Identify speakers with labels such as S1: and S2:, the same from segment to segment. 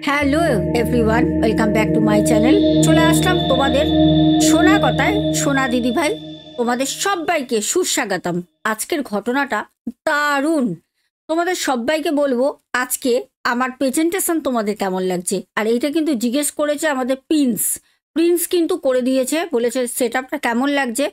S1: Hello everyone, welcome back to my channel. চলে আসলাম তোমাদের সোনা কথায় সোনা দিদি ভাই। তোমাদের সবাইকে সুস্বাগতম। আজকের ঘটনাটা দারুণ। তোমাদের সবাইকে বলবো আজকে আমার প্রেজেন্টেশন তোমাদের কেমন লাগছে। আর এইটা কিন্তু জিজ্ঞেস করেছে আমাদের প্রিন্স। প্রিন্স কিন্তু করে দিয়েছে, বলেছে সেট আপটা কেমন লাগছে।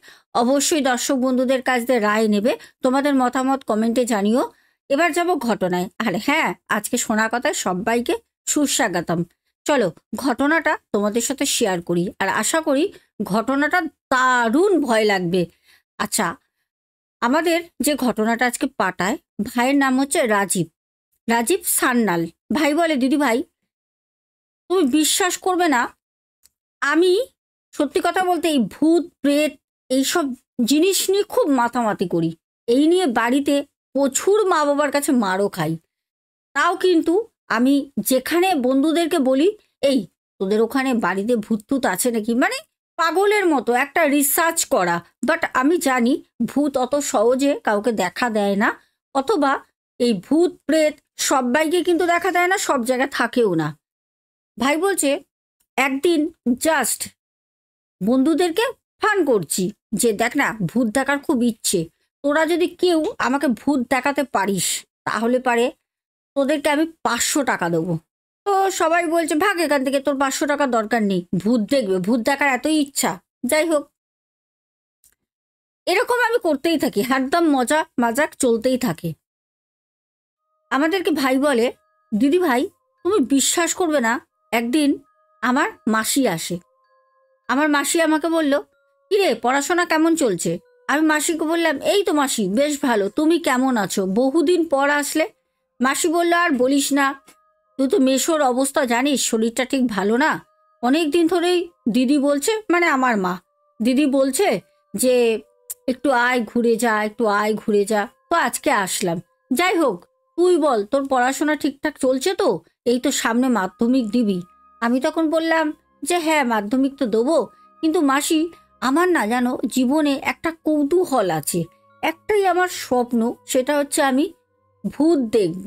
S1: অবশ্যই দর্শক বন্ধুদের কাছ দিয়ে রায় নেবে, তোমাদের মতামত কমেন্টে জানিও। এবার যাব ঘটনায়। আর হ্যাঁ, আজকে সোনা কথায় সবাইকে সুস্বাগতম। চলো ঘটনাটা তোমাদের সাথে শেয়ার করি, আর আশা করি ঘটনাটা দারুণ ভয় লাগবে। আচ্ছা, আমাদের যে ঘটনাটা আজকে পাঠায়, ভাইয়ের নাম হচ্ছে রাজীব। রাজীব সান্যাল। ভাই বলে, দিদি ভাই তুমি বিশ্বাস করবে না, আমি সত্যি কথা বলতে এই ভূত প্রেত এইসব জিনিস নিয়ে খুব মাতামাতি করি। এই নিয়ে বাড়িতে প্রচুর মা বাবার কাছে মারও খাই। তাও কিন্তু আমি যেখানে বন্ধুদেরকে বলি, এই তোদের ওখানে বাড়িতে ভূত টুত আছে নাকি, মানে পাগলের মতো একটা রিসার্চ করা। বাট আমি জানি ভূত অত সহজে কাউকে দেখা দেয় না, অথবা এই ভূত প্রেত সবাইকে কিন্তু দেখা দেয় না, সব জায়গায় থাকেও না। ভাই বলছে একদিন জাস্ট বন্ধুদেরকে ফান করছি যে দেখ না, ভূত দেখার খুব ইচ্ছে, তোরা যদি কেউ আমাকে ভূত দেখাতে পারিস তাহলে পারে তোদেরকে আমি 500 টাকা দেবো। তো সবাই বলছে ভাগ এখান থেকে, তোর 500 টাকার দরকার নেই, ভূত দেখবে, ভূত দেখার এতই ইচ্ছা। যাই হোক, এরকম আমি করতেই থাকি, একদম মজা মাজাক চলতেই থাকে। আমাদেরকে ভাই বলে, দিদি ভাই তুমি বিশ্বাস করবে না, একদিন আমার মাসি আসে। আমার মাসি আমাকে বলল, কিরে পড়াশোনা কেমন চলছে? আমি মাসিকে বললাম, এই তো মাসি বেশ ভালো, তুমি কেমন আছো, বহুদিন পর আসলে। মাসি বলল, আর বলিস না, তুই তো মেশোর অবস্থা জানিস, শরীরটা ঠিক ভালো না। অনেক দিন ধরেই দিদি বলছে, মানে আমার মা, দিদি বলছে যে একটু আয় ঘুরে যা, একটু আয় ঘুরে যা। তো আজকে আসলাম। যাই হোক, তুই বল তোর পড়াশোনা ঠিকঠাক চলছে তো? এই তো সামনে মাধ্যমিক দিবি। আমি তখন বললাম যে হ্যাঁ, মাধ্যমিক তো দেবো, কিন্তু মাসি আমার না জানো জীবনে একটা কৌতূহল আছে, একটাই আমার স্বপ্ন, সেটা হচ্ছে আমি ভূত দেখব।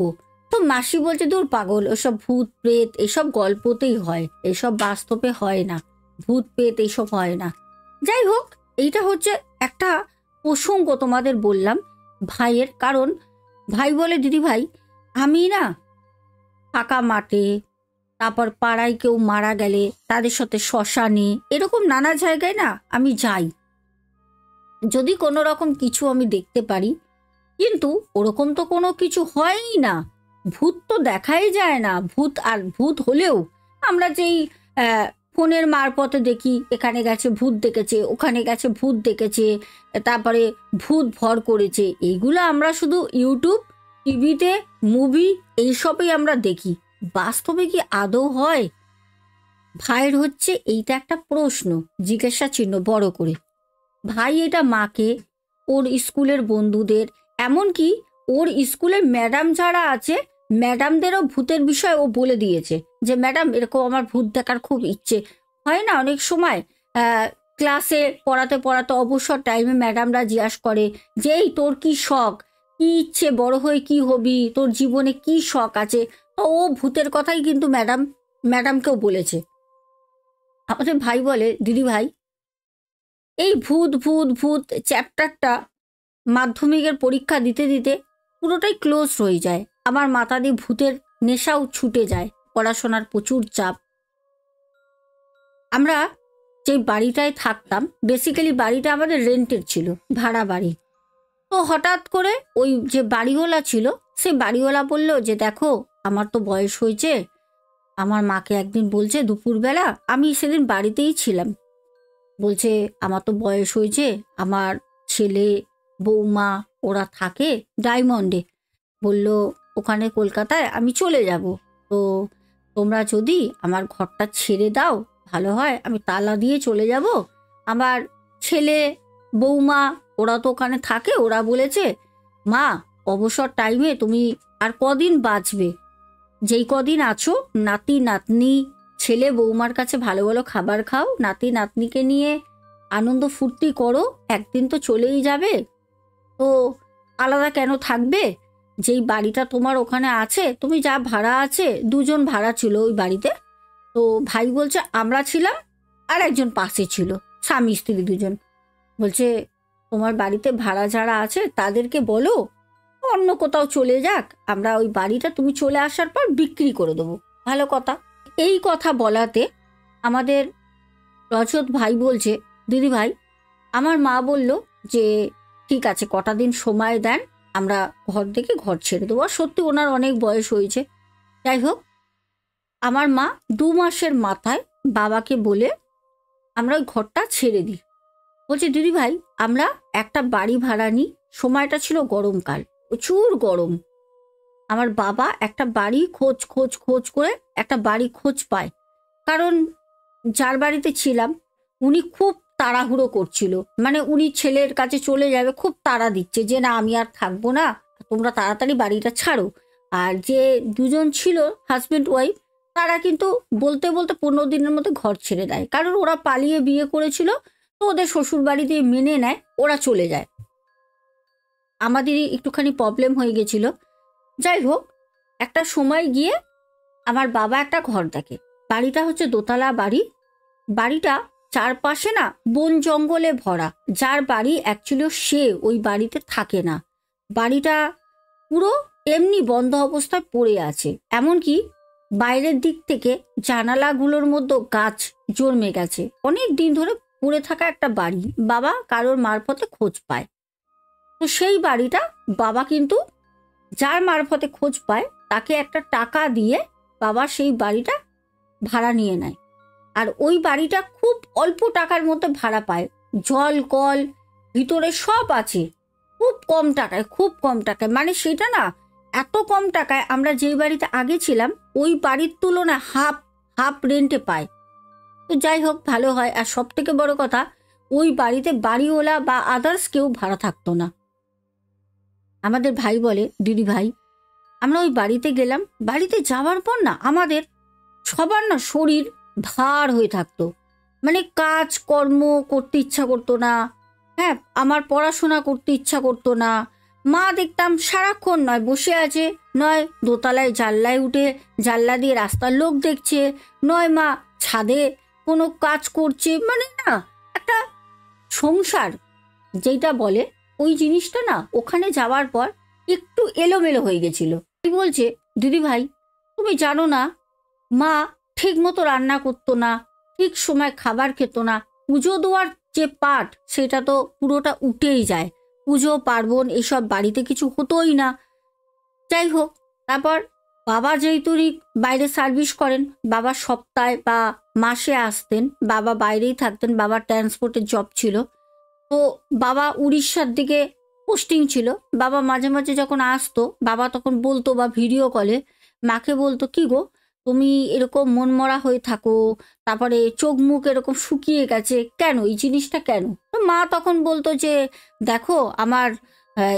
S1: তো মাসি বলছে, দূর পাগল, ওসব ভূত প্রেত এসব গল্পতেই হয়, এসব বাস্তবে হয় না, ভূত প্রেত এইসব হয় না। যাই হোক, এইটা হচ্ছে একটা প্রসঙ্গ তোমাদের বললাম ভাইয়ের, কারণ ভাই বলে, দিদি ভাই আমি না ফাঁকা মাঠে, তারপর পাড়ায় কেউ মারা গেলে তাদের সাথে শ্মশানে, এরকম নানা জায়গায় না আমি যাই, যদি কোনো রকম কিছু আমি দেখতে পারি। কিন্তু ওরকম তো কোনো কিছু হয়ই না, ভূত তো দেখাই যায় না। ভূত আর ভূত হলেও আমরা যেই ফোনের মারফতে দেখি, এখানে গেছে ভূত দেখেছে, ওখানে গেছে ভূত দেখেছে, তারপরে ভূত ভর করেছে, এইগুলো আমরা শুধু ইউটিউব টিভিতে মুভি এইসবই আমরা দেখি। বাস্তবে কি আদৌ হয়? ভাইয়ের হচ্ছে এইটা একটা প্রশ্ন, জিজ্ঞাসা চিহ্ন বড় করে। ভাই এটা মাকে, ওর স্কুলের বন্ধুদের, এমনকি ওর স্কুলের ম্যাডাম যারা আছে ম্যাডামদেরও ভূতের বিষয় ও বলে দিয়েছে যে ম্যাডাম এরকম আমার ভূত দেখার খুব ইচ্ছে হয়। না অনেক সময় ক্লাসে পড়াতে পড়াতে অবসর টাইমে ম্যাডামরা জিজ্ঞাসা করে যে এই তোর কি শখ, কি ইচ্ছে, বড় হয়ে কি হবি, তোর জীবনে কি শখ আছে। তো ও ভূতের কথাই কিন্তু ম্যাডামকেও বলেছে। আমাদের ভাই বলে, দিদি ভাই এই ভূত ভূত ভূত চ্যাপ্টারটা মাধ্যমিকের পরীক্ষা দিতে দিতে পুরোটাই ক্লোজ হয়ে যায়। আমার মাথা দিয়ে ভূতের নেশাও ছুটে যায়, পড়াশোনার প্রচুর চাপ। আমরা যে বাড়িটায় থাকতাম, বেসিক্যালি বাড়িটা আমাদের রেন্টের ছিল, ভাড়া বাড়ি। তো হঠাৎ করে ওই যে বাড়িওয়ালা ছিল, সে বাড়িওয়ালা বলল যে দেখো আমার তো বয়স হয়েছে, আমার মাকে একদিন বলছে দুপুরবেলা, আমি সেদিন বাড়িতেই ছিলাম, বলছে আমার তো বয়স হয়েছে, আমার ছেলে বৌমা ওরা থাকে ডায়মন্ডে, বলল ওখানে কলকাতায় আমি চলে যাব, তো তোমরা যদি আমার ঘরটা ছেড়ে দাও ভালো হয়, আমি তালা দিয়ে চলে যাব। আমার ছেলে বৌমা ওরা তো ওখানে থাকে, ওরা বলেছে মা অবসর টাইমে তুমি আর কদিন বাঁচবে, যেই কদিন আছো নাতি নাতনি ছেলে বৌমার কাছে ভালো ভালো খাবার খাও, নাতি নাতনিকে নিয়ে আনন্দ ফুর্তি করো, একদিন তো চলেই যাবে, তো আলাদা কেন থাকবে। যেই বাড়িটা তোমার ওখানে আছে, তুমি যা ভাড়া আছে, 2জন ভাড়া ছিল ওই বাড়িতে। তো ভাই বলছে আমরা ছিলাম, আর একজন পাশে ছিল, স্বামী স্ত্রী 2জন। বলছে তোমার বাড়িতে ভাড়া যারা আছে তাদেরকে বলো অন্য কোথাও চলে যাক, আমরা ওই বাড়িটা তুমি চলে আসার পর বিক্রি করে দেবো। ভালো কথা। এই কথা বলাতে আমাদের রজত ভাই বলছে, দিদি ভাই আমার মা বলল যে ঠিক আছে, কটা দিন সময় দেন, আমরা ঘর থেকে ঘর ছেড়ে দেবো। আর সত্যি ওনার অনেক বয়স হয়েছে। যাই হোক, আমার মা 2 মাসের মাথায় বাবাকে বলে আমরা ওই ঘরটা ছেড়ে দিই। বলছে দিদি ভাই আমরা একটা বাড়ি ভাড়া নিই, সময়টা ছিল গরমকাল, প্রচুর গরম। আমার বাবা একটা বাড়ি খোঁজ খোঁজ খোঁজ করে একটা বাড়ি খোঁজ পায়, কারণ যার বাড়িতে ছিলাম উনি খুব তাড়াহুড়ো করছিল, মানে উনি ছেলের কাছে চলে যাবে, খুব তাড়া দিচ্ছে যে না আমি আর থাকবো না, তোমরা তাড়াতাড়ি বাড়িটা ছাড়ো। আর যে 2জন ছিল হাজব্যান্ড ওয়াইফ, তারা কিন্তু বলতে বলতে 15 দিনের মধ্যে ঘর ছেড়ে দেয়, কারণ ওরা পালিয়ে বিয়ে করেছিল, তো ওদের শ্বশুর বাড়িতে মেনে নেয়, ওরা চলে যায়। আমাদেরই একটুখানি প্রবলেম হয়ে গেছিল। যাই হোক, একটা সময় গিয়ে আমার বাবা একটা ঘর দেখে। বাড়িটা হচ্ছে দোতলা বাড়ি। বাড়িটা চারপাশে না বন জঙ্গলে ভরা। যার বাড়ি অ্যাকচুয়ালি সে ওই বাড়িতে থাকে না, বাড়িটা পুরো এমনি বন্ধ অবস্থায় পড়ে আছে। এমনকি বাইরের দিক থেকে জানালাগুলোর মধ্যে গাছ জন্মে গেছে। অনেক দিন ধরে পড়ে থাকা একটা বাড়ি, বাবা কারোর মারফতে খোঁজ পায়। তো সেই বাড়িটা বাবা কিন্তু যার মারফতে খোঁজ পায় তাকে একটা টাকা দিয়ে বাবা সেই বাড়িটা ভাড়া নিয়ে নেয়। আর ওই বাড়িটা খুব অল্প টাকার মধ্যে ভাড়া পায়, জল কল ভিতরে সব আছে, খুব কম টাকায়, খুব কম টাকায়। মানে সেটা না এত কম টাকায় আমরা যেই বাড়িতে আগে ছিলাম ওই বাড়ির তুলনায় হাফ হাফ রেন্টে পায়। তো যাই হোক, ভালো হয়। আর সব থেকে বড় কথা, ওই বাড়িতে বাড়িওয়ালা বা আদার্স কেউ ভাড়া থাকতো না। আমাদের ভাই বলে, দিদি ভাই আমরা ওই বাড়িতে গেলাম, বাড়িতে যাওয়ার পর না আমাদের সবার না শরীর ভার হয়ে থাকতো, মানে কাজ কর্ম করতে ইচ্ছা করতো না। হ্যাঁ, আমার পড়াশোনা করতে ইচ্ছা করতো না। মা দেখতাম সারাক্ষণ নয় বসে আছে, নয় দোতলায় জানলায় উঠে জানলা দিয়ে রাস্তার লোক দেখছে, নয় মা ছাদে কোনো কাজ করছে। মানে না একটা সংসার যেটা বলে ওই জিনিসটা না ওখানে যাওয়ার পর একটু এলোমেলো হয়ে গেছিল। বলছে দিদি ভাই তুমি জানো না, মা ঠিক মতো রান্না করতো না, ঠিক সময় খাবার খেত না, পুজো দেওয়ার যে পাঠ সেটা তো পুরোটা উঠেই যায়, পুজো পার্বণ এসব বাড়িতে কিছু হতোই না। যাই হোক, তারপর বাবা যেহেতু বাইরে সার্ভিস করেন, বাবা সপ্তাহে বা মাসে আসতেন, বাবা বাইরেই থাকতেন, বাবার ট্রান্সপোর্টের জব ছিল। তো বাবা উড়িষ্যার দিকে পোস্টিং ছিল। বাবা মাঝে মাঝে যখন আসতো, বাবা তখন বলতো বা ভিডিও কলে মাকে বলতো, কি গো তুমি এরকম মনমরা হয়ে থাকো, তারপরে চোখ মুখ এরকম শুকিয়ে গেছে কেন, এই জিনিসটা কেন? তো মা তখন বলতো যে দেখো আমার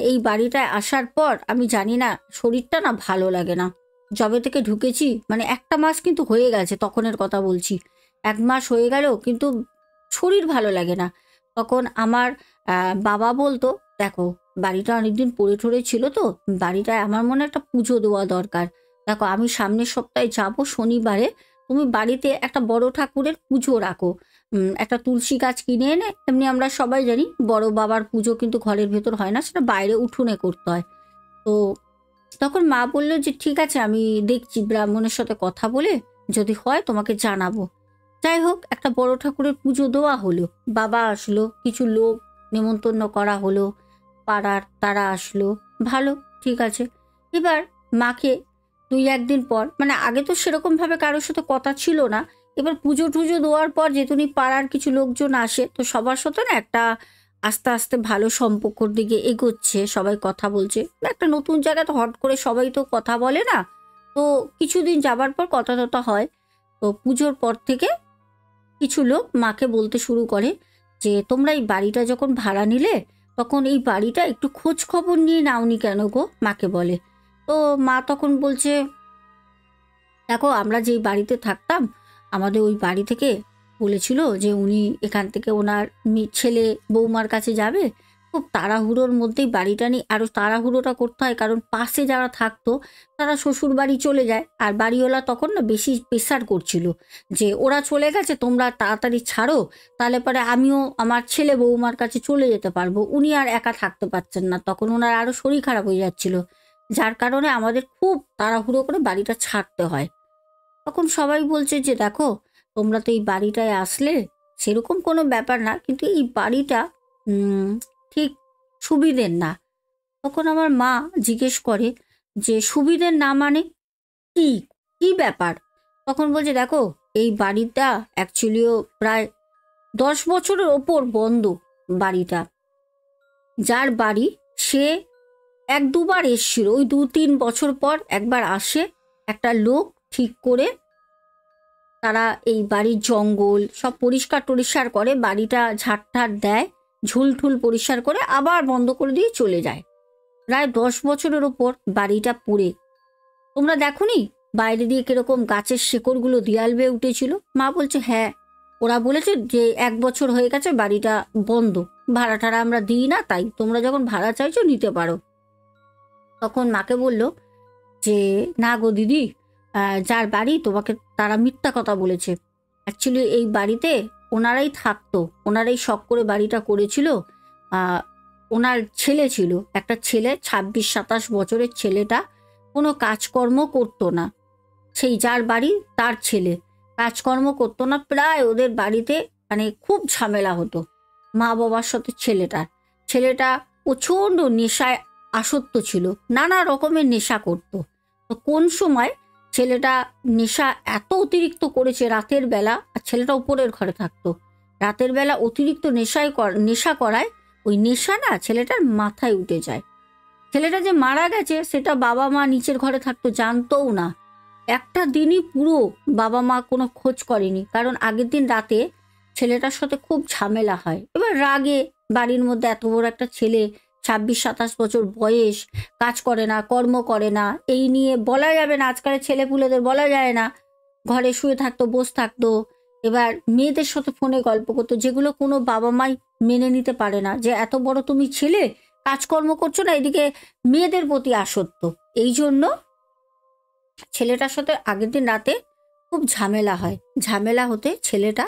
S1: এই বাড়িটায় আসার পর আমি জানি না শরীরটা না ভালো লাগে না। যবে থেকে ঢুকেছি, মানে 1 মাস কিন্তু হয়ে গেছে, তখনের কথা বলছি, 1 মাস হয়ে গেল কিন্তু শরীর ভালো লাগে না। তখন আমার বাবা বলতো, দেখো বাড়িটা অনেকদিন পড়ে ঠরে ছিল, তো বাড়িটায় আমার মনে একটা পুজো দেওয়া দরকার। দেখো আমি সামনের সপ্তাহে যাব শনিবারে, তুমি বাড়িতে একটা বড় ঠাকুরের পুজো রাখো। একটা তুলসী গাছ কিনে এনে, এমনি আমরা সবাই জানি বড় বাবার পুজো কিন্তু ঘরের ভেতর হয় না, সেটা বাইরে উঠোনে করতে হয়। তো তখন মা বললো যে ঠিক আছে, আমি দেখছি ব্রাহ্মণের সাথে কথা বলে যদি হয় তোমাকে জানাবো। যাই হোক, একটা বড় ঠাকুরের পুজো দেওয়া হলো, বাবা আসলো, কিছু লোক নেমন্তন্ন করা হলো, পাড়ার তারা আসলো, ভালো ঠিক আছে। এবার মাকে 2-1 দিন পর, মানে আগে তো সেরকমভাবে কারোর সাথে কথা ছিল না, এবার পুজো টুজো দেওয়ার পর যেহেতু পাড়ার কিছু লোকজন আসে, তো সবার সাথে না একটা আস্তে আস্তে ভালো সম্পর্কর দিকে এগোচ্ছে, সবাই কথা বলছে। একটা নতুন জায়গায় তো হট করে সবাই তো কথা বলে না, তো কিছুদিন যাবার পর কথা টথা হয়। তো পুজোর পর থেকে কিছু লোক মাকে বলতে শুরু করে যে তোমরা এই বাড়িটা যখন ভাড়া নিলে তখন এই বাড়িটা একটু খোঁজ খবর নিয়ে নাওনি কেন গো, মাকে বলে। তো মা তখন বলছে, দেখো আমরা যেই বাড়িতে থাকতাম আমাদের ওই বাড়ি থেকে বলেছিল যে উনি এখান থেকে ওনার ছেলে বৌমার কাছে যাবে, খুব তাড়াহুড়োর মধ্যেই বাড়িটা নিয়ে আরও তাড়াহুড়োটা করতে হয়, কারণ পাশে যারা থাকতো তারা শ্বশুর বাড়ি চলে যায়। আর বাড়িওয়ালা তখন না বেশি প্রেশার করছিল যে ওরা চলে গেছে, তোমরা তাড়াতাড়ি ছাড়ো, তাহলে পরে আমিও আমার ছেলে বৌমার কাছে চলে যেতে পারবো। উনি আর একা থাকতে পারছেন না, তখন ওনার আরও শরীর খারাপ হয়ে যাচ্ছিল, যার কারণে আমাদের খুব তাড়াহুড়ো করে বাড়িটা ছাড়তে হয়। তখন সবাই বলছে যে দেখো, তোমরা তো এই বাড়িটায় আসলে, সেরকম কোনো ব্যাপার না, কিন্তু এই বাড়িটা ঠিক সুবিধের না। তখন আমার মা জিজ্ঞেস করে যে সুবিধের না মানে কি, কি ব্যাপার? তখন বলছে দেখো, এই বাড়িটা অ্যাকচুয়ালিও প্রায় 10 বছরের ওপর বন্ধ বাড়িটা। যার বাড়ি সে 1-2বার এসছিল, ওই 2-3 বছর পর একবার আসে একটা লোক, ঠিক করে তারা এই বাড়ির জঙ্গল সব পরিষ্কার টরিষ্কার করে, বাড়িটা ঝাড় দেয়, ঝুলঠুল পরিষ্কার করে আবার বন্ধ করে দিয়ে চলে যায়। প্রায় 10 বছরের ওপর বাড়িটা পুড়ে। তোমরা দেখোনি বাইরে দিয়ে কিরকম গাছের শেকড়গুলো দেয়াল বেয়ে উঠেছিল? মা বলছে হ্যাঁ, ওরা বলেছে যে 1 বছর হয়ে গেছে বাড়িটা বন্ধ, ভাড়া টাড়া আমরা দিই না, তাই তোমরা যখন ভাড়া চাইছো নিতে পারো। তখন মাকে বলল যে না গো দিদি, যার বাড়ি তোমাকে তারা মিথ্যা কথা বলেছে। অ্যাকচুয়ালি এই বাড়িতে ওনারাই থাকতো, ওনারাই শখ করে বাড়িটা করেছিল। ওনার ছেলে ছিল, একটা ছেলে 26-27 বছরের ছেলেটা কোনো কাজকর্ম করতো না। সেই যার বাড়ি তার ছেলে কাজকর্ম করতো না, প্রায় ওদের বাড়িতে মানে খুব ঝামেলা হতো মা বাবার সাথে। ছেলেটা প্রচণ্ড নেশায় আসক্ত ছিল, নানা রকমের নেশা করতো। তো কোন সময় ছেলেটা নেশা এত অতিরিক্ত করেছে রাতের বেলা, আর ছেলেটা উপরের ঘরে থাকতো, রাতের বেলা অতিরিক্ত নেশা করায় ওই নেশা না ছেলেটার মাথায় উঠে যায়। ছেলেটা যে মারা গেছে সেটা বাবা মা নিচের ঘরে থাকতো, জানতোও না। একটা দিনই পুরো বাবা মা কোনো খোঁজ করেনি, কারণ আগের দিন রাতে ছেলেটার সাথে খুব ঝামেলা হয়। এবার রাগে বাড়ির মধ্যে এত বড় একটা ছেলে, 26-27 বছর বয়স, কাজ করে না, কর্ম করে না, এই নিয়ে বলা যাবে না, আজকালের ছেলেপুলেদের বলা যায় না। ঘরে শুয়ে থাকতো, বসে থাকতো, এবার মেয়েদের সাথে ফোনে গল্প করতো, যেগুলো কোনো বাবা মাই মেনে নিতে পারে না, যে এত বড় তুমি ছেলে কাজকর্ম করছো না, এদিকে মেয়েদের প্রতি আসক্ত। এই জন্য ছেলেটার সাথে আগের দিন রাতে খুব ঝামেলা হয়। ঝামেলা হতে ছেলেটা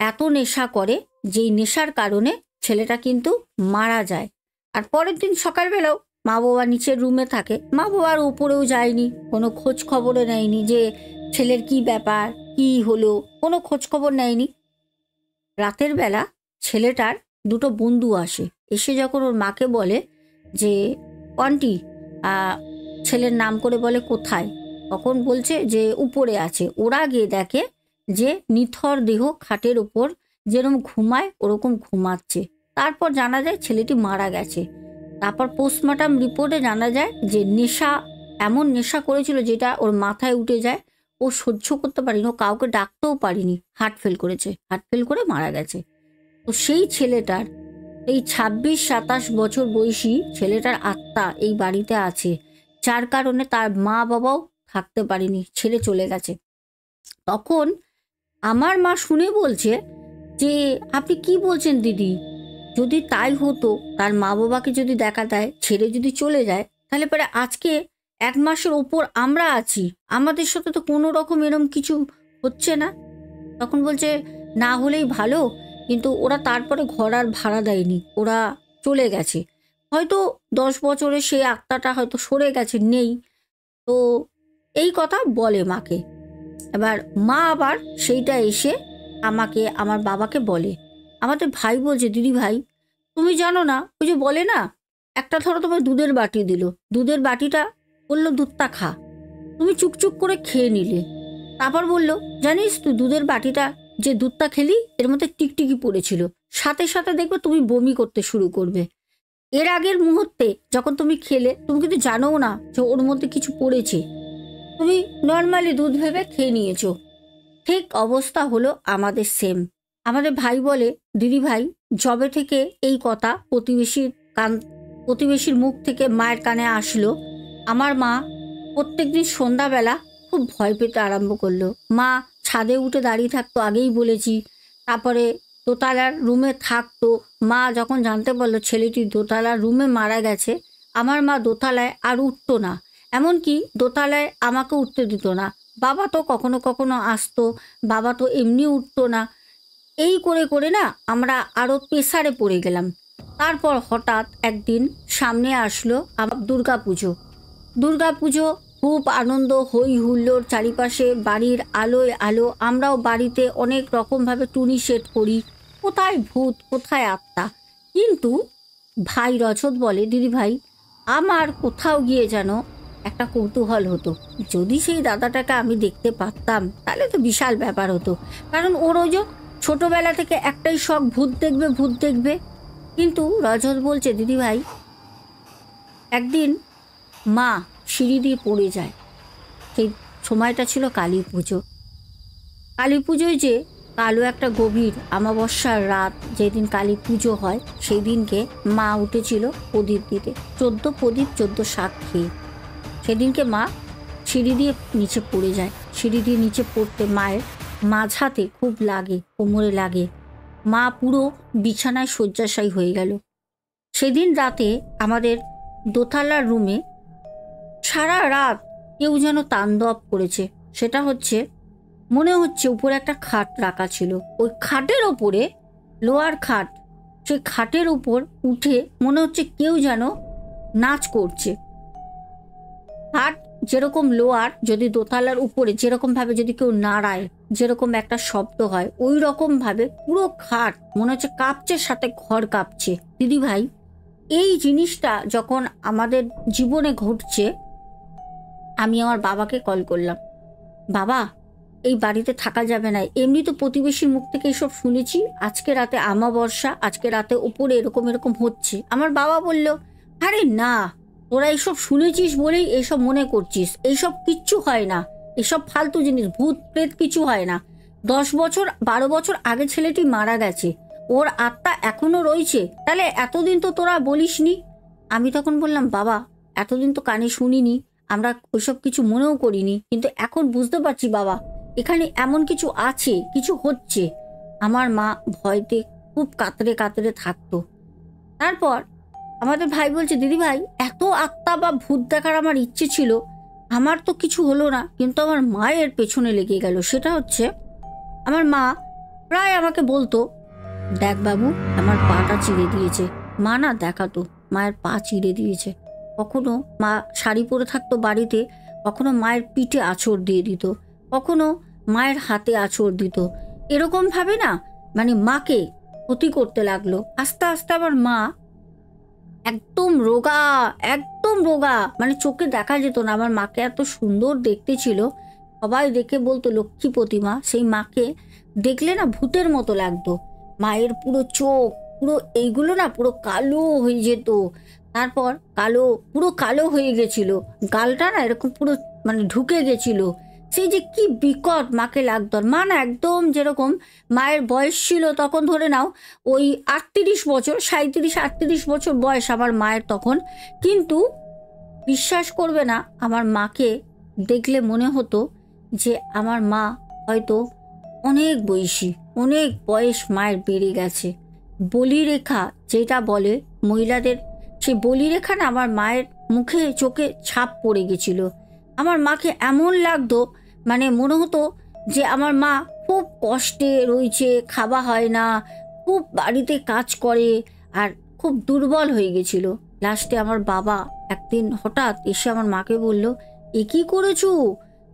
S1: এত নেশা করে, যেই নেশার কারণে ছেলেটা কিন্তু মারা যায়। আর পরের দিন সকালবেলাও মা বাবা নিচের রুমে থাকে, মা বাবার উপরেও যায়নি, কোনো খোঁজ খবরে নেয়নি যে ছেলের কি ব্যাপার, কি হলো, কোনো খোঁজ খবর নেয়নি। রাতের বেলা ছেলেটার দুটো বন্ধু আসে, এসে যখন ওর মাকে বলে যে আন্টি, ছেলের নাম করে বলে কোথায়, তখন বলছে যে উপরে আছে। ওরা গিয়ে দেখে যে নিথর দেহ খাটের ওপর যেরকম ঘুমায় ওরকম ঘুমাচ্ছে। তারপর জানা যায় ছেলেটি মারা গেছে। তারপর পোস্টমর্টম রিপোর্টে জানা যায় যে নেশা, এমন নেশা করেছিল যেটা ওর মাথায় উঠে যায়, ও সহ্য করতে পারেনি, ও কাউকে ডাকতেও পারিনি, হার্ট ফেল করেছে, হার্ট ফেল করে মারা গেছে। তো সেই ছেলেটার, এই 26-27 বছর বয়সী ছেলেটার আত্মা এই বাড়িতে আছে, যার কারণে তার মা বাবাও থাকতে পারেনি, ছেড়ে চলে গেছে। তখন আমার মা শুনে বলছে যে আপনি কি বলছেন দিদি, যদি তাই হতো, তার মা বাবাকে যদি দেখা দেয়, ছেড়ে যদি চলে যায়, তাহলে পরে আজকে 1 মাসের ওপর আমরা আছি, আমাদের সাথে তো কোনো রকম এরম কিছু হচ্ছে না। তখন বলছে না হলেই ভালো, কিন্তু ওরা তারপরে ঘর আর ভাড়া দেয়নি, ওরা চলে গেছে, হয়তো 10 বছরে সেই আত্মাটা হয়তো সরে গেছে, নেই। তো এই কথা বলে মাকে। এবার মা আবার সেইটা এসে আমাকে, আমার বাবাকে বলে। আমাদের ভাই বলছে দিদি ভাই, তুমি জানো না, ওই যে বলে না, একটা ধরো তোমার দুধের বাটি দিল, দুধের বাটিটা বললো দুধটা খা, তুমি চুকচুক করে খেয়ে নিলে, তারপর বলল জানিস তুই দুধের বাটিটা যে দুধটা খেলি এর মধ্যে টিকটিকি পড়েছিল, সাথে সাথে দেখবে তুমি বমি করতে শুরু করবে। এর আগের মুহূর্তে যখন তুমি খেলে তুমি কিন্তু জানোও না যে ওর মধ্যে কিছু পড়েছে, তুমি নর্মালি দুধ ভেবে খেয়ে নিয়েছো। ঠিক অবস্থা হলো আমাদের সেম। আমাদের ভাই বলে দিদি ভাই, জবে থেকে এই কথা প্রতিবেশীর মুখ থেকে মায়ের কানে আসলো, আমার মা প্রত্যেকদিন সন্ধ্যাবেলা খুব ভয় পেতে আরম্ভ করলো। মা ছাদে উঠে দাঁড়িয়ে থাকতো, আগেই বলেছি, তারপরে দোতলার রুমে থাকতো। মা যখন জানতে পারলো ছেলেটি দোতলার রুমে মারা গেছে, আমার মা দোতলায় আর উঠতো না, এমনকি দোতলায় আমাকে উঠতে দিত না। বাবা তো কখনো কখনো আসতো, বাবা তো এমনি উঠতো না। এই করে করে না আমরা আরও প্রেসারে পড়ে গেলাম। তারপর হঠাৎ একদিন সামনে আসলো আমার দুর্গাপুজো। দুর্গাপুজো খুব আনন্দ, হই হুল্লোড়, চারিপাশে বাড়ির আলোয় আলো। আমরাও বাড়িতে অনেক রকমভাবে টুনি সেট করি, কোথায় ভূত কোথায় আত্মা। কিন্তু ভাই রজত বলে, দিদি ভাই আমার কোথাও গিয়ে যেন একটা কৌতূহল হতো, যদি সেই দাদাটাকে আমি দেখতে পারতাম তাহলে তো বিশাল ব্যাপার হতো। কারণ ওর ওই যে ছোটোবেলা থেকে একটাই শখ, ভূত দেখবে ভূত দেখবে। কিন্তু রজত বলছে, দিদি ভাই একদিন মা সিঁড়ি দিয়ে পড়ে যায়। সেই সময়টা ছিল কালী পুজো। কালী পুজোয় যে কালো একটা গভীর অমাবস্যার রাত, যেদিন কালী পুজো হয়, সেই দিনকে মা উঠেছিল প্রদীপ দিতে, 14 প্রদীপ 14 শাক খেয়ে। সেদিনকে মা সিঁড়ি দিয়ে নিচে পড়ে যায়। সিঁড়ি দিয়ে নিচে পড়তে মায়ের মাঝাতে খুব লাগে, কোমরে লাগে। মা পুরো বিছানায় শয্যাশায়ী হয়ে গেল। সেদিন রাতে আমাদের দোতলার রুমে সারা রাত কেউ যেন তাণ্ডব করেছে। সেটা হচ্ছে, মনে হচ্ছে উপরে একটা খাট রাখা ছিল, ওই খাটের ওপরে, লোহার খাট, সেই খাটের উপর উঠে মনে হচ্ছে কেউ যেন নাচ করছে। খাট যেরকম লোহার, যদি দোতলার উপরে যেরকমভাবে যদি কেউ নাড়ায় যেরকম একটা শব্দ হয়, ওই রকমভাবে পুরো খাট মনে হচ্ছে কাঁপছে, সাথে ঘর কাঁপছে। দিদি ভাই এই জিনিসটা যখন আমাদের জীবনে ঘটছে, আমি আমার বাবাকে কল করলাম, বাবা এই বাড়িতে থাকা যাবে না। এমনি তো প্রতিবেশীর মুখ থেকে এসব শুনেছি, আজকে রাতে অমাবস্যা, আজকে রাতে ওপরে এরকম এরকম হচ্ছে। আমার বাবা বলল, আরে না, তোরা এইসব শুনেছিস বলেই এইসব মনে করছিস, এইসব কিচ্ছু হয় না, এসব ফালতু জিনিস, ভূত প্রেত কিছু হয় না। 10 বছর 12 বছর আগে ছেলেটি মারা গেছে, ওর আত্মা এখনো রয়েছে, তাহলে এতদিন তো তোরা বলিসনি। আমি তখন বললাম, বাবা এতদিন তো কানে শুনিনি, আমরা ওইসব কিছু মনেও করিনি, কিন্তু এখন বুঝতে পারছি বাবা, এখানে এমন কিছু আছে, কিছু হচ্ছে। আমার মা ভয়তে খুব কাতরে কাতরে থাকতো। তারপর আমাদের ভাই বলছে, দিদি ভাই এত আত্মা বা ভূত দেখার আমার ইচ্ছে ছিল, আমার তো কিছু হলো না, কিন্তু আমার মায়ের পেছনে লেগে গেল। সেটা হচ্ছে, আমার মা প্রায় আমাকে বলতো, দেখ বাবু আমার পাটা চিড়ে দিয়েছে। মা না দেখাতো মায়ের পা চিড়ে দিয়েছে। কখনো মা শাড়ি পরে থাকতো বাড়িতে, কখনো মায়ের পিঠে আঁচড় দিয়ে দিত, কখনো মায়ের হাতে আঁচড় দিত। এরকমভাবে না মানে মাকে ক্ষতি করতে লাগলো। আস্তে আস্তে আমার মা একদম রোগা, একদম রোগা, মানে চোখে দেখা যেত না। আমার মাকে এত সুন্দর দেখতে ছিল, সবাই দেখে বলতো লক্ষ্মী প্রতিমা। সেই মাকে দেখলে না ভূতের মতো লাগতো। মায়ের পুরো চোখ, পুরো এইগুলো না পুরো কালো হয়ে যেত। তারপর পুরো কালো হয়ে গেছিল, গালটা না এরকম পুরো মানে ঢুকে গেছিল। সেই যে কি বিকট মাকে লাগতো। মা না একদম যেরকম মায়ের বয়স ছিল তখন, ধরে নাও ওই 38 বছর, 37-38 বছর বয়স আমার মায়ের তখন। কিন্তু বিশ্বাস করবে না, আমার মাকে দেখলে মনে হতো যে আমার মা হয়তো অনেক বয়সী, অনেক বয়স মায়ের বেড়ে গেছে। বলিরেখা যেটা বলে মহিলাদের, সেই বলিরেখা না আমার মায়ের মুখে চোখে ছাপ পড়ে গেছিল। আমার মাকে এমন লাগতো, মানে মনে হতো যে আমার মা খুব কষ্টে রয়েছে, খাওয়া হয় না, খুব বাড়িতে কাজ করে, আর খুব দুর্বল হয়ে গেছিল। লাস্টে আমার বাবা একদিন হঠাৎ এসে আমার মাকে বলল, এ কি করেছো,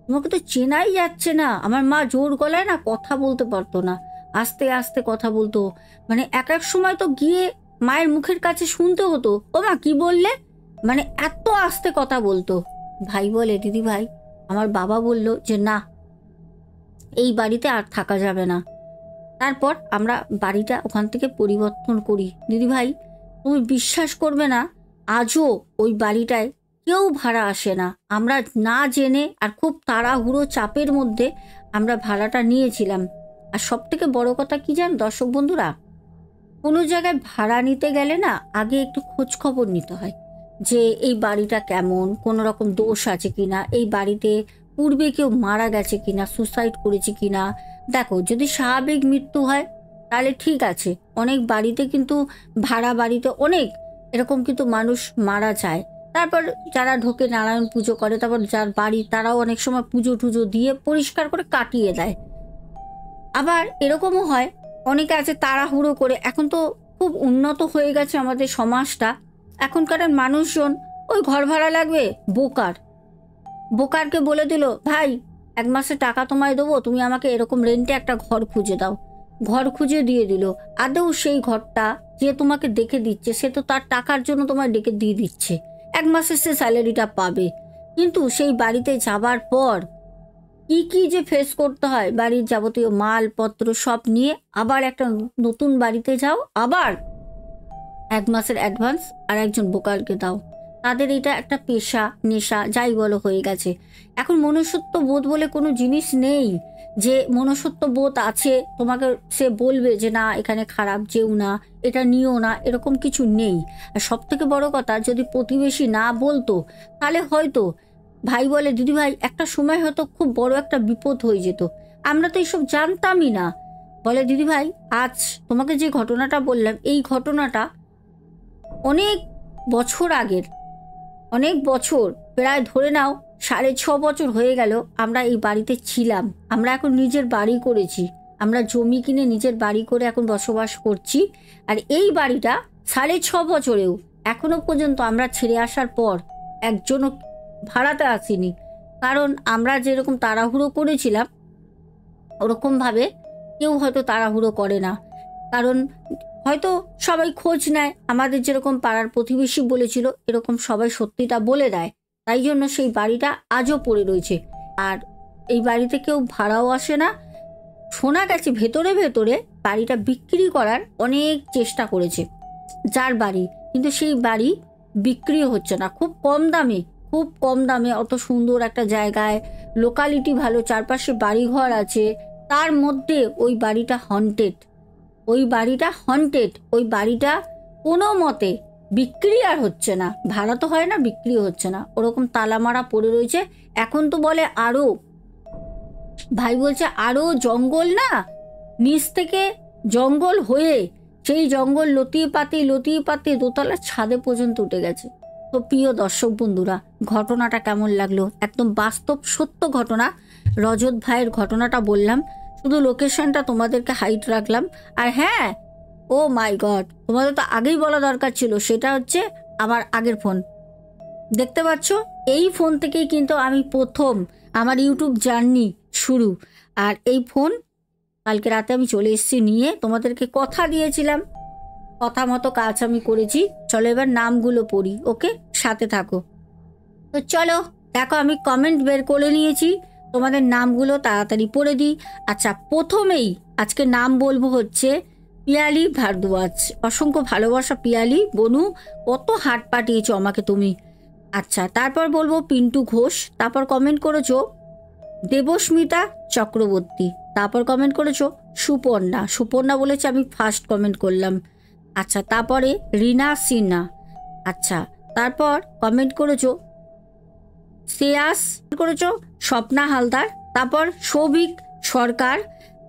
S1: তোমাকে তো চেনাই যাচ্ছে না। আমার মা জোর গলায় না কথা বলতে পারতো না, আস্তে আস্তে কথা বলতো। মানে এক এক সময় তো গিয়ে মায়ের মুখের কাছে শুনতে হতো, ও মা কি বললে, মানে এত আস্তে কথা বলতো। ভাই বলে, দিদি ভাই আমার বাবা বলল যে না, এই বাড়িতে আর থাকা যাবে না। তারপর আমরা বাড়িটা ওখান থেকে পরিবর্তন করি। দিদি ভাই তুমি বিশ্বাস করবে না, আজও ওই বাড়িটায় কেউ ভাড়া আসে না। আমরা না জেনে আর খুব তাড়াহুড়ো চাপের মধ্যে আমরা ভাড়াটা নিয়েছিলাম। আর সব থেকে বড় কথা কি জান দর্শক বন্ধুরা, কোনো জায়গায় ভাড়া নিতে গেলে না আগে একটু খোঁজ খবর নিতে হয় যে এই বাড়িটা কেমন, কোনো রকম দোষ আছে কিনা, এই বাড়িতে পূর্বে কেউ মারা গেছে কিনা, সুসাইড করেছে কিনা। দেখো যদি স্বাভাবিক মৃত্যু হয় তাহলে ঠিক আছে। অনেক বাড়িতে কিন্তু ভাড়া বাড়িতে অনেক এরকম কিন্তু মানুষ মারা যায়। তারপর যারা ঢোকে নারায়ণ পুজো করে, তারপর যার বাড়ি তারাও অনেক সময় পুজো টুজো দিয়ে পরিষ্কার করে কাটিয়ে দেয়। আবার এরকমও হয় অনেকে আছে তাড়াহুড়ো করে, এখন তো খুব উন্নত হয়ে গেছে আমাদের সমাজটা, এখনকার মানুষজন ওই ঘর ভাড়া লাগবে, বোকারকে বলে দিল, ভাই 1 মাসের টাকা তোমায় দেবো, তুমি আমাকে এরকম রেন্টে একটা ঘর খুঁজে দাও। ঘর খুঁজে দিয়ে দিল। আদৌ সেই ঘরটা যে তোমাকে দেখে দিচ্ছে সে তো তার টাকার জন্য তোমায় ডেকে দিয়ে দিচ্ছে, 1 মাসের সে স্যালারিটা পাবে। কিন্তু সেই বাড়িতে যাবার পর কি যে ফেস করতে হয়, বাড়ির যাবতীয় মালপত্র সব নিয়ে আবার একটা নতুন বাড়িতে যাও, আবার 1 মাসের অ্যাডভান্স আর একজন বোকারকে দাও। তাদের এটা একটা পেশা, নেশা যাই বলো হয়ে গেছে। এখন মনুষ্যত্ব বোধ বলে কোনো জিনিস নেই যে মনুষ্যত্ব বোধ আছে তোমাকে সে বলবে যে না এখানে খারাপ যেও না, এটা নিও না, এরকম কিছু নেই। আর সব থেকে বড় কথা, যদি প্রতিবেশী না বলতো তাহলে হয়তো ভাই বলে, দিদি ভাই একটা সময় হয়তো খুব বড় একটা বিপদ হয়ে যেত, আমরা তো এইসব জানতামই না। বলে দিদি ভাই আজ তোমাকে যে ঘটনাটা বললাম, এই ঘটনাটা অনেক বছর আগের, অনেক বছর, প্রায় ধরে নাও 6.5 বছর হয়ে গেল আমরা এই বাড়িতে ছিলাম। আমরা এখন নিজের বাড়ি করেছি, আমরা জমি কিনে নিজের বাড়ি করে এখন বসবাস করছি। আর এই বাড়িটা 6.5 বছরেও এখনো পর্যন্ত আমরা ছেড়ে আসার পর একজনও ভাড়াতে আসেনি। কারণ আমরা যেরকম তাড়াহুড়ো করেছিলাম ওরকমভাবে কেউ হয়তো তাড়াহুড়ো করে না। কারণ হয়তো সবাই খোঁজ নেয়, আমাদের যেরকম পাড়ার প্রতিবেশী বলেছিল এরকম সবাই সত্যিটা বলে দেয়, তাই জন্য সেই বাড়িটা আজও পড়ে রয়েছে। আর এই বাড়িতে কেউ ভাড়াও আসে না। শোনা গেছে ভেতরে ভেতরে বাড়িটা বিক্রি করার অনেক চেষ্টা করেছে যার বাড়ি, কিন্তু সেই বাড়ি বিক্রিও হচ্ছে না। খুব কম দামে, খুব কম দামে, অত সুন্দর একটা জায়গায়, লোকালিটি ভালো, চারপাশে বাড়িঘর আছে, তার মধ্যে ওই বাড়িটা হন্টেড। ওই বাড়িটা হন্টেড, ওই বাড়িটা কোনো মতে বিক্রি আর হচ্ছে না। ভাড়া তো হয় না, বিক্রিও হচ্ছে না, ওরকম তালা মারা পড়ে রয়েছে। এখন তো বলে আরও, ভাই বলছে আরও জঙ্গল না, নিচ থেকে জঙ্গল হয়ে সেই জঙ্গল লতিয়ে পাতিয়ে দোতলার ছাদে পর্যন্ত উঠে গেছে। তো প্রিয় দর্শক বন্ধুরা, ঘটনাটা কেমন লাগলো? একদম বাস্তব সত্য ঘটনা, রজত ভাইয়ের ঘটনাটা বললাম, শুধু লোকেশনটা তোমাদেরকে হাইট রাখলাম। আর হ্যাঁ, ও মাই গড, তোমাদের তো আগেই বলা দরকার ছিল, সেটা হচ্ছে আমার আগের ফোন। দেখতে পাচ্ছ, এই ফোন থেকেই কিন্তু আমি প্রথম আমার ইউটিউব জার্নি শুরু। আর এই ফোন কালকে রাতে আমি চলে এসেছি নিয়ে, তোমাদেরকে কথা দিয়েছিলাম, কথা মতো কাজ আমি করেছি। চলো এবার নামগুলো পড়ি, ওকে, সাথে থাকো। তো চলো দেখো, আমি কমেন্ট বের করে নিয়েছি, তোমাদের নামগুলো তাড়াতাড়ি পড়ে দিই। আচ্ছা, প্রথমেই আজকে নাম বলবো হচ্ছে পিয়ালি ভারদ্বাজ। অসংখ্য ভালোবাসা পিয়ালি, বনু, কত হাট পাঠিয়েছো আমাকে তুমি। আচ্ছা, তারপর বলবো পিন্টু ঘোষ, তারপর কমেন্ট করেছো দেবস্মিতা চক্রবর্তী, তারপর কমেন্ট করেছো সুপর্ণা বলেছে, আমি ফার্স্ট কমেন্ট করলাম। আচ্ছা, তারপরে রিনা সিনহা। আচ্ছা, তারপর কমেন্ট করেছো শ্রেয়াস, করেছো স্বপ্না হালদার, তারপর সৌভিক সরকার,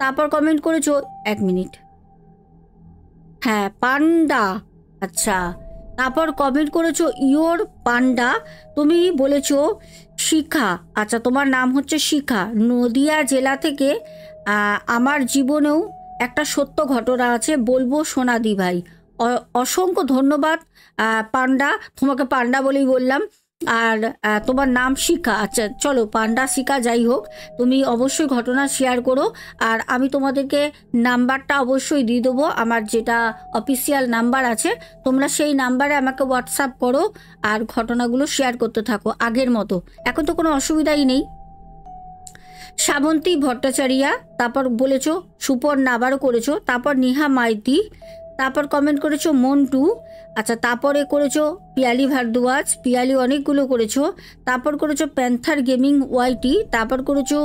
S1: তারপর কমেন্ট করেছো 1 মিনিট, হ্যাঁ পান্ডা। আচ্ছা, তারপর কমেন্ট করেছো ইয়োর পান্ডা, তুমি বলেছো শিখা। আচ্ছা, তোমার নাম হচ্ছে শিখা, নদিয়া জেলা থেকে। আমার জীবনেও একটা সত্য ঘটনা আছে, বলবো সোনাদি ভাই। অসংখ্য ধন্যবাদ পান্ডা, তোমাকে পান্ডা বলেই বললাম। আর তোমার নাম শিখা। আচ্ছা চলো, পান্ডা শিখা যাই হোক, তুমি অবশ্যই ঘটনা শেয়ার করো। আর আমি তোমাদেরকে নাম্বারটা অবশ্যই দিয়ে দেবো, আমার যেটা অফিসিয়াল নাম্বার আছে, তোমরা সেই নাম্বারে আমাকে হোয়াটসঅ্যাপ করো আর ঘটনাগুলো শেয়ার করতে থাকো আগের মতো, এখন তো কোনো অসুবিধাই নেই। শ্রাবন্তী ভট্টাচারিয়া, তারপর বলেছো সুপর্ণা, আবারও করেছো, তারপর নেহা মাইতি, তারপর কমেন্ট করেছো মন্টু। আচ্ছা, তারপরে করেছো পিয়ালি ভারদ্বাজ, পিয়ালি অনেকগুলো করেছো, তারপর করেছো প্যান্থার গেমিং ওয়াইটি, তারপর করেছো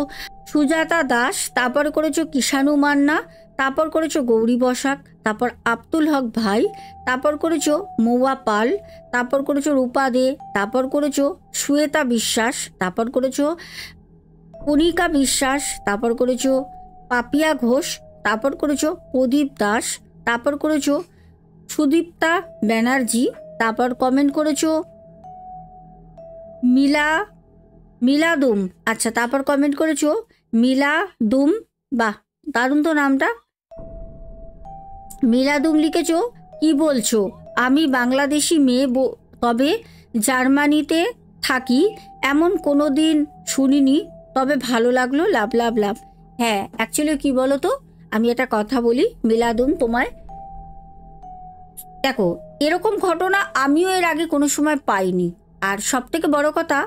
S1: সুজাতা দাস, তারপর করেছো কিষাণু মান্না, তারপর করেছো গৌরী বসাক, তারপর আব্দুল হক ভাই, তারপর করেছো মৌয়া পাল, তারপর করেছো রূপা দে, তারপর করেছো শ্বেতা বিশ্বাস, তারপর করেছো কণিকা বিশ্বাস, তারপর করেছো পাপিয়া ঘোষ, তারপর করেছো প্রদীপ দাস, তারপর করেছো সুদীপ্তা ব্যানার্জি, তারপর কমেন্ট করেছো মিলাদুম, আচ্ছা তারপর কমেন্ট করেছো মিলাদুম, বাহ দারুণ তো নামটা, মিলাদুম লিখেছো। কি বলছো, আমি বাংলাদেশি মেয়ে, তবে জার্মানিতে থাকি, এমন কোনো দিন শুনিনি, তবে ভালো লাগলো, লাভ লাভ লাভ। হ্যাঁ অ্যাকচুয়ালি কি বলো তো, আমি একটা কথা বলি মিলাদুম তোমায়, দেখো এরকম ঘটনা আমিও এর আগে কোনো সময় পাইনি। আর সব থেকে বড় কথা,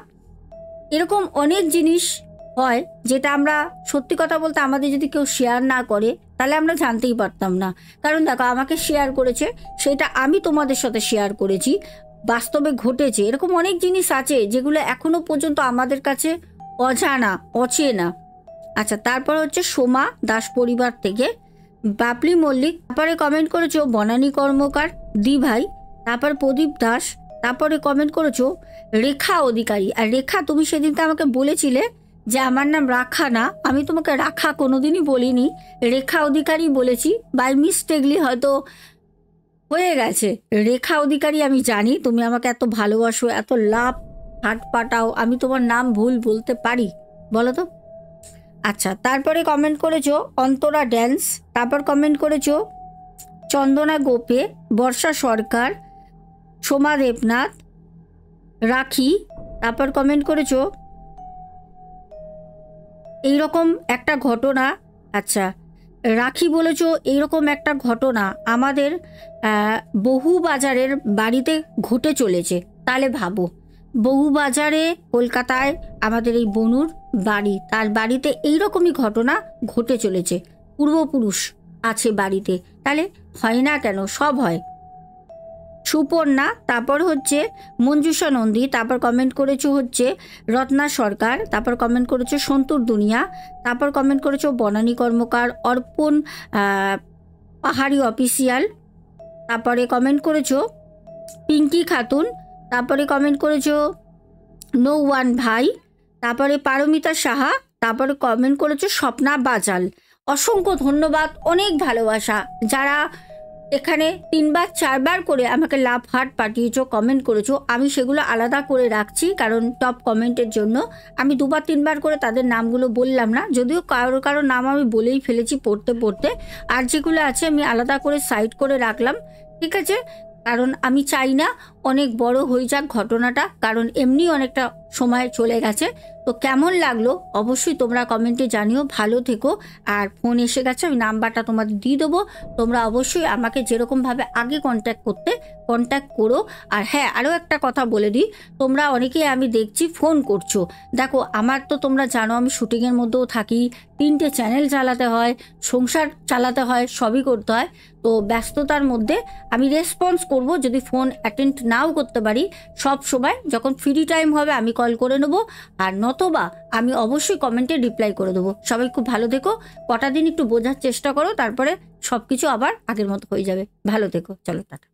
S1: এরকম অনেক জিনিস হয় যেটা আমরা সত্যি কথা বলতে আমাদের যদি কেউ শেয়ার না করে তাহলে আমরা জানতেই পারতাম না। কারণ দেখো আমাকে শেয়ার করেছে, সেটা আমি তোমাদের সাথে শেয়ার করেছি, বাস্তবে ঘটেছে। এরকম অনেক জিনিস আছে যেগুলো এখনো পর্যন্ত আমাদের কাছে অজানা, অচেনা। আচ্ছা তারপর হচ্ছে সোমা দাস পরিবার থেকে বাপলি মল্লিক, তারপরে কমেন্ট করেছো বনানী কর্মকার দি ভাই, তারপর প্রদীপ দাস, তারপরে কমেন্ট করেছো রেখা অধিকারী। আর রেখা, তুমি সেদিনকে আমাকে বলেছিলে যে আমার নাম রাখা না, আমি তোমাকে রাখা কোনোদিনই বলিনি, রেখা অধিকারী বলেছি, বাই মিস্টেকলি হয়তো হয়ে গেছে রেখা অধিকারী। আমি জানি তুমি আমাকে এত ভালোবাসো, এত লাভ হাট পাটাও, আমি তোমার নাম ভুল বলতে পারি বলো তো? আচ্ছা তারপরে কমেন্ট করেছো অন্তরা ড্যান্স, তারপর কমেন্ট করেছো চন্দনা গোপে, বর্ষা সরকার, সোমা দেবনাথ, রাখি, তারপর কমেন্ট করেছো এইরকম একটা ঘটনা। আচ্ছা রাখি বলেছো এইরকম একটা ঘটনা আমাদের বহুবাজারের বাড়িতে ঘটে চলেছে। তাহলে ভাবো, বহুবাজারে কলকাতায় আমাদের এই বনুর বাড়ি, তার বাড়িতে এইরকমই ঘটনা ঘটে চলেছে, পূর্বপুরুষ আছে বাড়িতে, তাহলে হয় না কেন? সব হয়। সুপর্ণা, তারপর হচ্ছে মঞ্জুষা নন্দী, তারপর কমেন্ট করেছো হচ্ছে রত্না সরকার, তারপর কমেন্ট করেছো সন্তুর দুনিয়া, তারপর কমেন্ট করেছো বনানী কর্মকার, অর্পণ পাহাড়ি অফিসিয়াল, তারপরে কমেন্ট করেছো পিঙ্কি খাতুন, তারপরে কমেন্ট করেছো নো ওয়ান ভাই, তারপরে পারমিতা সাহা, তারপরে কমেন্ট করেছো স্বপ্না বাজাল। অসংখ্য ধন্যবাদ, অনেক ভালোবাসা। যারা এখানে 3বার 4বার করে আমাকে লাভ হার্ট পাঠিয়েছো, কমেন্ট করেছো, আমি সেগুলো আলাদা করে রাখছি, কারণ টপ কমেন্টের জন্য আমি 2বার 3বার করে তাদের নামগুলো বললাম না, যদিও কারো নাম আমি বলেই ফেলেছি পড়তে পড়তে। আর যেগুলো আছে আমি আলাদা করে সাইড করে রাখলাম, ঠিক আছে? কারণ আমি চাই না অনেক বড় হয়ে যাক ঘটনাটা, কারণ এমনি অনেকটা সময় চলে গেছে। তো কেমন লাগলো অবশ্যই তোমরা কমেন্টে জানিও। ভালো থেকো। আর ফোন এসে গেছে, আমি নাম্বারটা তোমাদের দিয়ে দেবো, তোমরা অবশ্যই আমাকে যেরকমভাবে আগে কন্ট্যাক্ট করো। আর হ্যাঁ, আরও একটা কথা বলে দিই, তোমরা অনেকেই আমি দেখছি ফোন করছো। দেখো আমার তো তোমরা জানো আমি শুটিংয়ের মধ্যেও থাকি, 3টে চ্যানেল চালাতে হয়, সংসার চালাতে হয়, সবই করতে হয়। তো ব্যস্ততার মধ্যে আমি রেসপন্স করব, যদি ফোন অ্যাটেন্ড নাও করতে পারি, সব সময় যখন ফ্রি টাইম হবে আমি কল করে নেবো, আর নতবা আমি অবশ্যই কমেন্টে রিপ্লাই করে দেবো। সবাই খুব ভালো থেকো, কটা দিন একটু বোঝার চেষ্টা করো, তারপরে সব কিছু আবার আগের মতো হয়ে যাবে। ভালো থেকো, চলো টাটা।